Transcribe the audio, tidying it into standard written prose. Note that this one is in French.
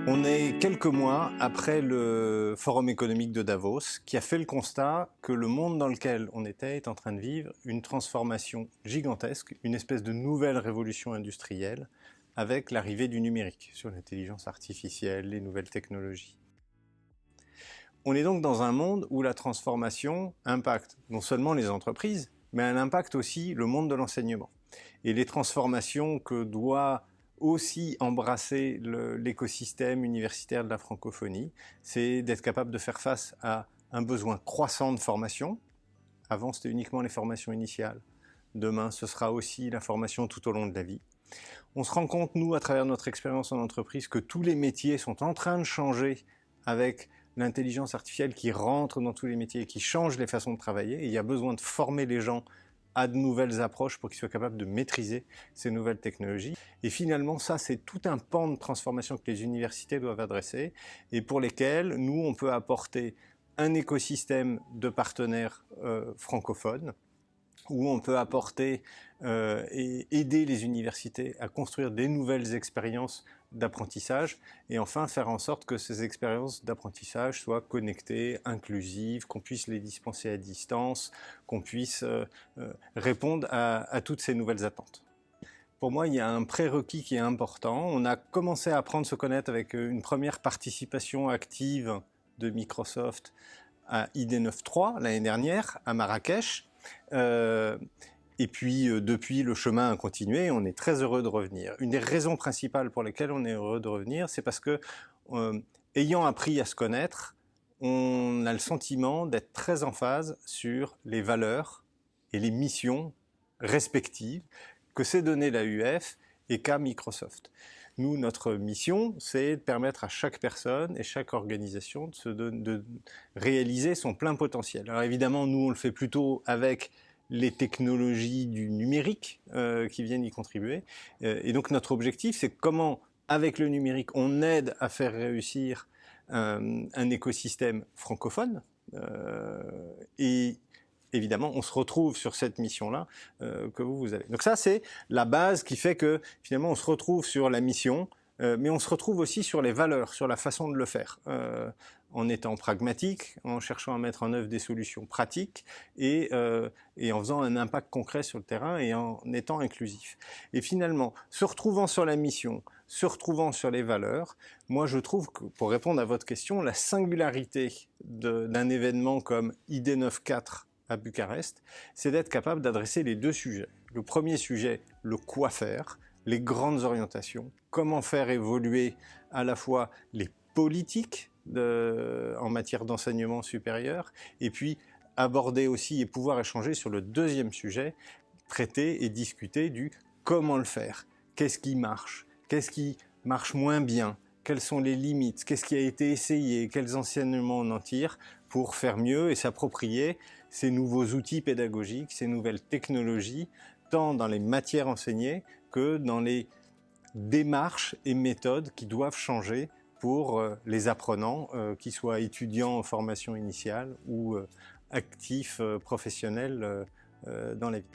On est quelques mois après le Forum économique de Davos qui a fait le constat que le monde dans lequel on était est en train de vivre une transformation gigantesque, une espèce de nouvelle révolution industrielle avec l'arrivée du numérique sur l'intelligence artificielle, les nouvelles technologies. On est donc dans un monde où la transformation impacte non seulement les entreprises, mais elle impacte aussi le monde de l'enseignement. Et les transformations que doit aussi embrasser l'écosystème universitaire de la francophonie, c'est d'être capable de faire face à un besoin croissant de formation. Avant, c'était uniquement les formations initiales. Demain, ce sera aussi la formation tout au long de la vie. On se rend compte, nous, à travers notre expérience en entreprise, que tous les métiers sont en train de changer avec l'intelligence artificielle qui rentre dans tous les métiers et qui change les façons de travailler. Et il y a besoin de former les gens à de nouvelles approches pour qu'ils soient capables de maîtriser ces nouvelles technologies. Et finalement, ça, c'est tout un pan de transformation que les universités doivent adresser et pour lesquels nous, on peut apporter un écosystème de partenaires francophones où on peut apporter et aider les universités à construire des nouvelles expériences d'apprentissage et enfin faire en sorte que ces expériences d'apprentissage soient connectées, inclusives, qu'on puisse les dispenser à distance, qu'on puisse répondre à toutes ces nouvelles attentes. Pour moi, il y a un prérequis qui est important. On a commencé à apprendre à se connaître avec une première participation active de Microsoft à ID9.3 l'année dernière à Marrakech. Et puis, depuis, le chemin a continué et on est très heureux de revenir. Une des raisons principales pour lesquelles on est heureux de revenir, c'est parce que, ayant appris à se connaître, on a le sentiment d'être très en phase sur les valeurs et les missions respectives que s'est donné la UF et qu'a Microsoft. Nous, notre mission, c'est de permettre à chaque personne et chaque organisation de réaliser son plein potentiel. Alors évidemment, nous, on le fait plutôt avec les technologies du numérique qui viennent y contribuer. Et donc notre objectif, c'est comment, avec le numérique, on aide à faire réussir un écosystème francophone. Et évidemment, on se retrouve sur cette mission-là que vous avez. Donc ça, c'est la base qui fait que finalement, on se retrouve sur la mission, mais on se retrouve aussi sur les valeurs, sur la façon de le faire, en étant pragmatique, en cherchant à mettre en œuvre des solutions pratiques et en faisant un impact concret sur le terrain et en étant inclusif. Et finalement, se retrouvant sur la mission, se retrouvant sur les valeurs, moi je trouve que, pour répondre à votre question, la singularité d'un événement comme ID9.4 à Bucarest, c'est d'être capable d'adresser les deux sujets. Le premier sujet, le quoi faire, les grandes orientations, comment faire évoluer à la fois les politiques en matière d'enseignement supérieur, et puis aborder aussi et pouvoir échanger sur le deuxième sujet, traiter et discuter du comment le faire, qu'est-ce qui marche moins bien, quelles sont les limites, qu'est-ce qui a été essayé, quels enseignements on en tire pour faire mieux et s'approprier ces nouveaux outils pédagogiques, ces nouvelles technologies, tant dans les matières enseignées que dans les démarches et méthodes qui doivent changer pour les apprenants, qu'ils soient étudiants en formation initiale ou actifs professionnels dans la vie.